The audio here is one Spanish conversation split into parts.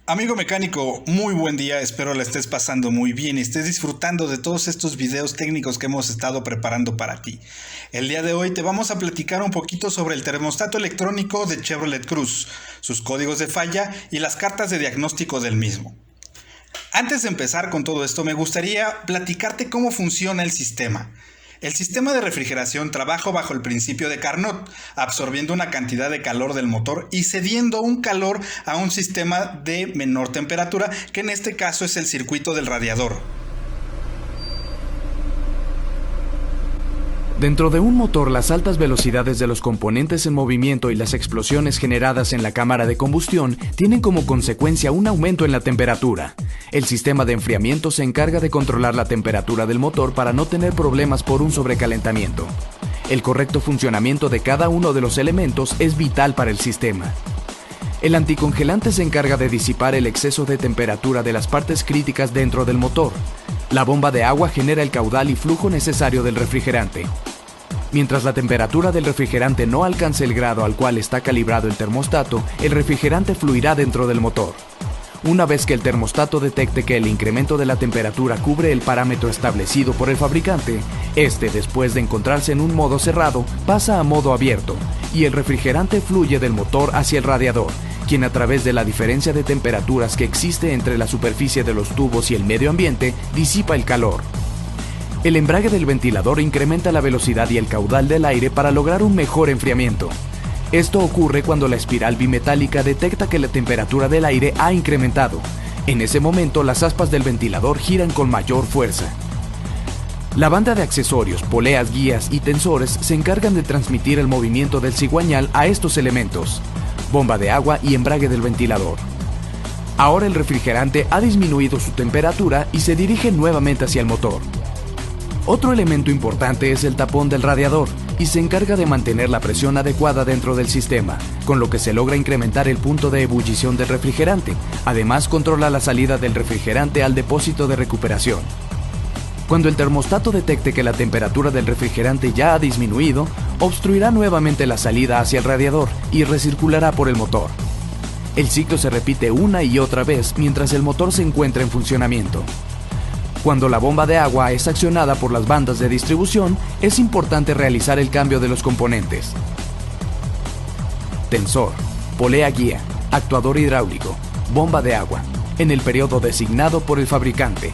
Amigo mecánico, muy buen día, espero la estés pasando muy bien y estés disfrutando de todos estos videos técnicos que hemos estado preparando para ti. El día de hoy te vamos a platicar un poquito sobre el termostato electrónico de Chevrolet Cruze, sus códigos de falla y las cartas de diagnóstico del mismo. Antes de empezar con todo esto, me gustaría platicarte cómo funciona el sistema. El sistema de refrigeración trabaja bajo el principio de Carnot, absorbiendo una cantidad de calor del motor y cediendo un calor a un sistema de menor temperatura, que en este caso es el circuito del radiador. Dentro de un motor, las altas velocidades de los componentes en movimiento y las explosiones generadas en la cámara de combustión tienen como consecuencia un aumento en la temperatura. El sistema de enfriamiento se encarga de controlar la temperatura del motor para no tener problemas por un sobrecalentamiento. El correcto funcionamiento de cada uno de los elementos es vital para el sistema. El anticongelante se encarga de disipar el exceso de temperatura de las partes críticas dentro del motor. La bomba de agua genera el caudal y flujo necesario del refrigerante. Mientras la temperatura del refrigerante no alcance el grado al cual está calibrado el termostato, el refrigerante fluirá dentro del motor. Una vez que el termostato detecte que el incremento de la temperatura cubre el parámetro establecido por el fabricante, después de encontrarse en un modo cerrado, pasa a modo abierto, y el refrigerante fluye del motor hacia el radiador, quien a través de la diferencia de temperaturas que existe entre la superficie de los tubos y el medio ambiente, disipa el calor. El embrague del ventilador incrementa la velocidad y el caudal del aire para lograr un mejor enfriamiento. Esto ocurre cuando la espiral bimetálica detecta que la temperatura del aire ha incrementado. En ese momento, las aspas del ventilador giran con mayor fuerza. La banda de accesorios, poleas, guías y tensores se encargan de transmitir el movimiento del cigüeñal a estos elementos: bomba de agua y embrague del ventilador. Ahora el refrigerante ha disminuido su temperatura y se dirige nuevamente hacia el motor. Otro elemento importante es el tapón del radiador, y se encarga de mantener la presión adecuada dentro del sistema, con lo que se logra incrementar el punto de ebullición del refrigerante. Además, controla la salida del refrigerante al depósito de recuperación. Cuando el termostato detecte que la temperatura del refrigerante ya ha disminuido, obstruirá nuevamente la salida hacia el radiador y recirculará por el motor. El ciclo se repite una y otra vez mientras el motor se encuentra en funcionamiento. Cuando la bomba de agua es accionada por las bandas de distribución, es importante realizar el cambio de los componentes: tensor, polea guía, actuador hidráulico, bomba de agua, en el periodo designado por el fabricante.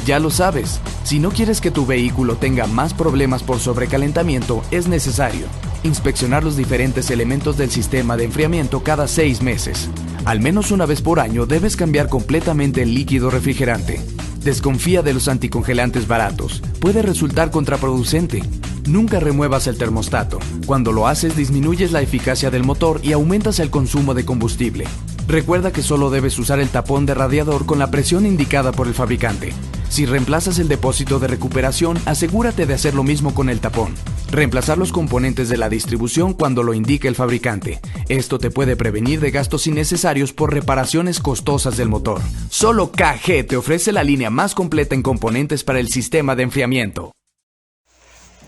Ya lo sabes, si no quieres que tu vehículo tenga más problemas por sobrecalentamiento, es necesario inspeccionar los diferentes elementos del sistema de enfriamiento cada 6 meses. Al menos una vez por año debes cambiar completamente el líquido refrigerante. Desconfía de los anticongelantes baratos, puede resultar contraproducente. Nunca remuevas el termostato. Cuando lo haces, disminuyes la eficacia del motor y aumentas el consumo de combustible. Recuerda que solo debes usar el tapón de radiador con la presión indicada por el fabricante. Si reemplazas el depósito de recuperación, asegúrate de hacer lo mismo con el tapón. Reemplazar los componentes de la distribución cuando lo indique el fabricante. Esto te puede prevenir de gastos innecesarios por reparaciones costosas del motor. Solo KG te ofrece la línea más completa en componentes para el sistema de enfriamiento.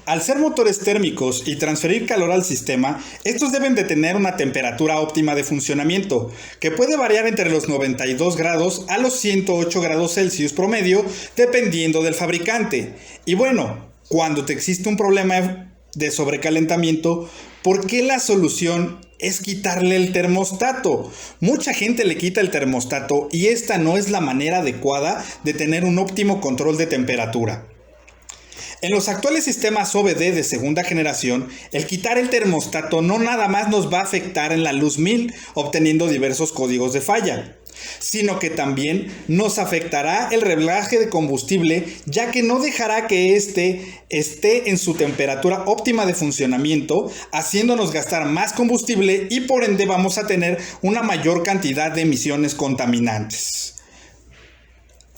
Al ser motores térmicos y transferir calor al sistema, estos deben de tener una temperatura óptima de funcionamiento, que puede variar entre los 92 grados a los 108 grados Celsius promedio, dependiendo del fabricante. Y bueno, cuando te existe un problema de sobrecalentamiento, ¿por qué la solución es quitarle el termostato? Mucha gente le quita el termostato y esta no es la manera adecuada de tener un óptimo control de temperatura. En los actuales sistemas OBD de segunda generación, el quitar el termostato no nada más nos va a afectar en la luz 1000, obteniendo diversos códigos de falla, sino que también nos afectará el reglaje de combustible, ya que no dejará que esté en su temperatura óptima de funcionamiento, haciéndonos gastar más combustible y por ende vamos a tener una mayor cantidad de emisiones contaminantes.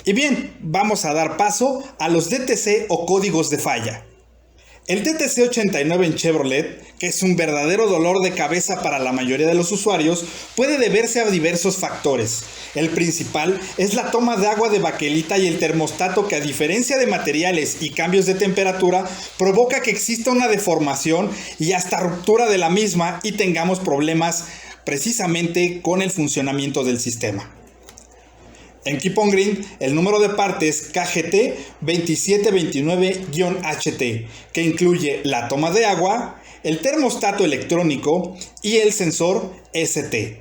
Y bien, vamos a dar paso a los DTC o códigos de falla. El DTC89 en Chevrolet, que es un verdadero dolor de cabeza para la mayoría de los usuarios, puede deberse a diversos factores. El principal es la toma de agua de baquelita y el termostato, que a diferencia de materiales y cambios de temperatura, provoca que exista una deformación y hasta ruptura de la misma y tengamos problemas precisamente con el funcionamiento del sistema. En Keep On Green, el número de parte es KGT 2729-HT, que incluye la toma de agua, el termostato electrónico y el sensor ST.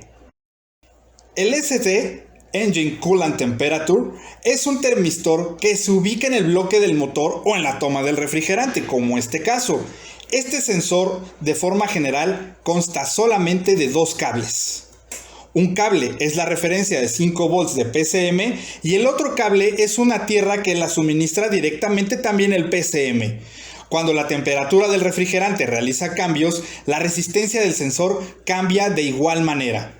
El ST, Engine Coolant Temperature, es un termistor que se ubica en el bloque del motor o en la toma del refrigerante, como este caso. Este sensor, de forma general, consta solamente de dos cables. Un cable es la referencia de 5 volts de PCM y el otro cable es una tierra que la suministra directamente también el PCM. Cuando la temperatura del refrigerante realiza cambios, la resistencia del sensor cambia de igual manera.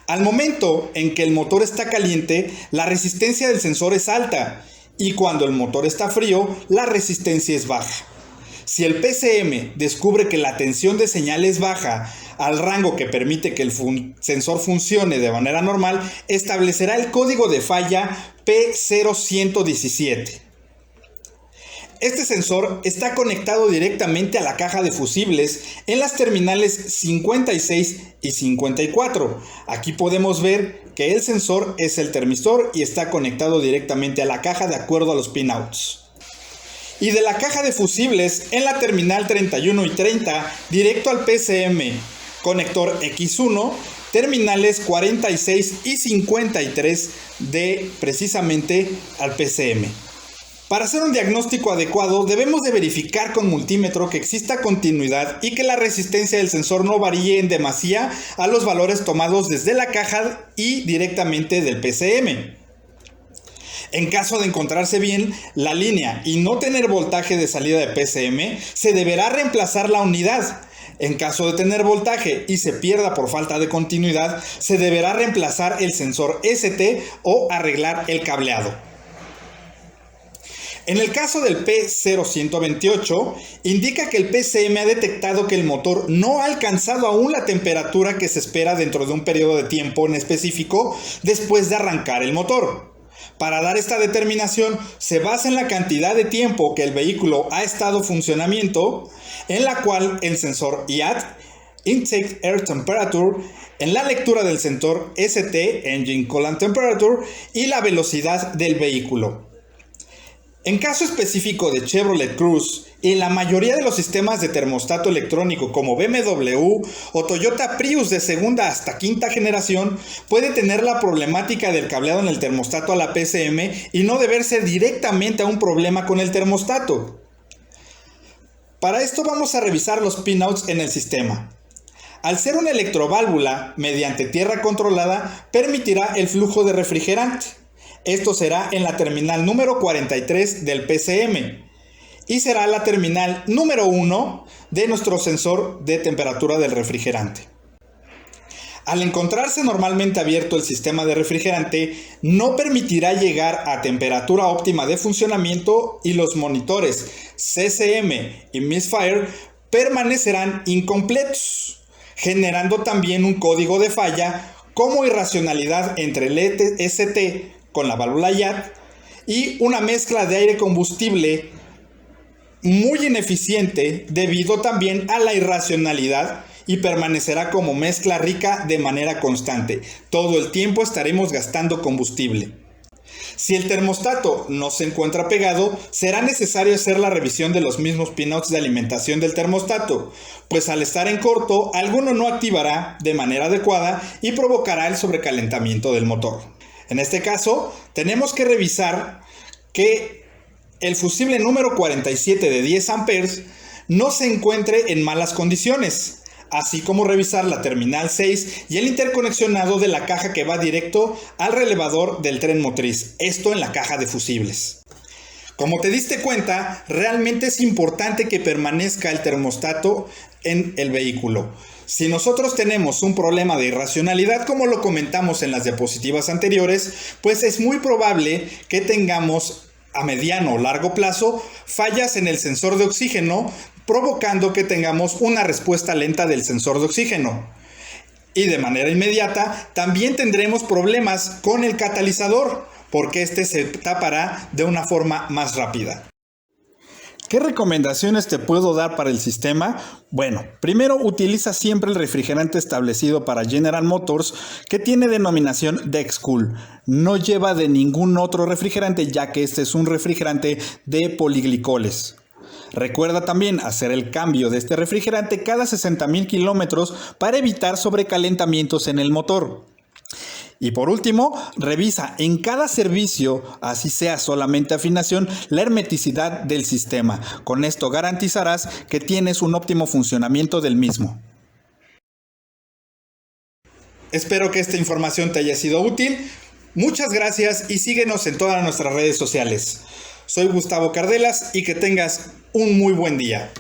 Al momento en que el motor está caliente, la resistencia del sensor es alta y cuando el motor está frío, la resistencia es baja. Si el PCM descubre que la tensión de señal es baja al rango que permite que el sensor funcione de manera normal, establecerá el código de falla P0117. Este sensor está conectado directamente a la caja de fusibles en las terminales 56 y 54. Aquí podemos ver que el sensor es el termistor y está conectado directamente a la caja de acuerdo a los pinouts. Y de la caja de fusibles en la terminal 31 y 30 directo al PCM, conector X1, terminales 46 y 53 de precisamente al PCM. Para hacer un diagnóstico adecuado debemos de verificar con multímetro que exista continuidad y que la resistencia del sensor no varíe en demasía a los valores tomados desde la caja y directamente del PCM. En caso de encontrarse bien la línea y no tener voltaje de salida de PCM, se deberá reemplazar la unidad. En caso de tener voltaje y se pierda por falta de continuidad, se deberá reemplazar el sensor ST o arreglar el cableado. En el caso del P0128, indica que el PCM ha detectado que el motor no ha alcanzado aún la temperatura que se espera dentro de un periodo de tiempo en específico después de arrancar el motor. Para dar esta determinación, se basa en la cantidad de tiempo que el vehículo ha estado en funcionamiento, en la cual el sensor IAT, Intake Air Temperature, en la lectura del sensor ST, Engine Coolant Temperature, y la velocidad del vehículo. En caso específico de Chevrolet Cruze y en la mayoría de los sistemas de termostato electrónico como BMW o Toyota Prius de segunda hasta quinta generación, puede tener la problemática del cableado en el termostato a la PCM y no deberse directamente a un problema con el termostato. Para esto vamos a revisar los pinouts en el sistema. Al ser una electroválvula mediante tierra controlada, permitirá el flujo de refrigerante. Esto será en la terminal número 43 del PCM y será la terminal número 1 de nuestro sensor de temperatura del refrigerante. Al encontrarse normalmente abierto el sistema de refrigerante, no permitirá llegar a temperatura óptima de funcionamiento y los monitores CCM y Misfire permanecerán incompletos, generando también un código de falla como irracionalidad entre el ST con la válvula IAT y una mezcla de aire combustible muy ineficiente debido también a la irracionalidad y permanecerá como mezcla rica de manera constante. Todo el tiempo estaremos gastando combustible. Si el termostato no se encuentra pegado, será necesario hacer la revisión de los mismos pinouts de alimentación del termostato, pues al estar en corto, alguno no activará de manera adecuada y provocará el sobrecalentamiento del motor. En este caso, tenemos que revisar que el fusible número 47 de 10 amperes no se encuentre en malas condiciones, así como revisar la terminal 6 y el interconexionado de la caja que va directo al relevador del tren motriz, esto en la caja de fusibles. Como te diste cuenta, realmente es importante que permanezca el termostato en el vehículo. Si nosotros tenemos un problema de irracionalidad, como lo comentamos en las diapositivas anteriores, pues es muy probable que tengamos a mediano o largo plazo fallas en el sensor de oxígeno, provocando que tengamos una respuesta lenta del sensor de oxígeno. Y de manera inmediata también tendremos problemas con el catalizador, porque este se tapará de una forma más rápida. ¿Qué recomendaciones te puedo dar para el sistema? Bueno, primero utiliza siempre el refrigerante establecido para General Motors, que tiene denominación Dexcool. No lleva de ningún otro refrigerante, ya que este es un refrigerante de poliglicoles. Recuerda también hacer el cambio de este refrigerante cada 60,000 kilómetros para evitar sobrecalentamientos en el motor. Y por último, revisa en cada servicio, así sea solamente afinación, la hermeticidad del sistema. Con esto garantizarás que tienes un óptimo funcionamiento del mismo. Espero que esta información te haya sido útil. Muchas gracias y síguenos en todas nuestras redes sociales. Soy Gustavo Cardelas y que tengas un muy buen día.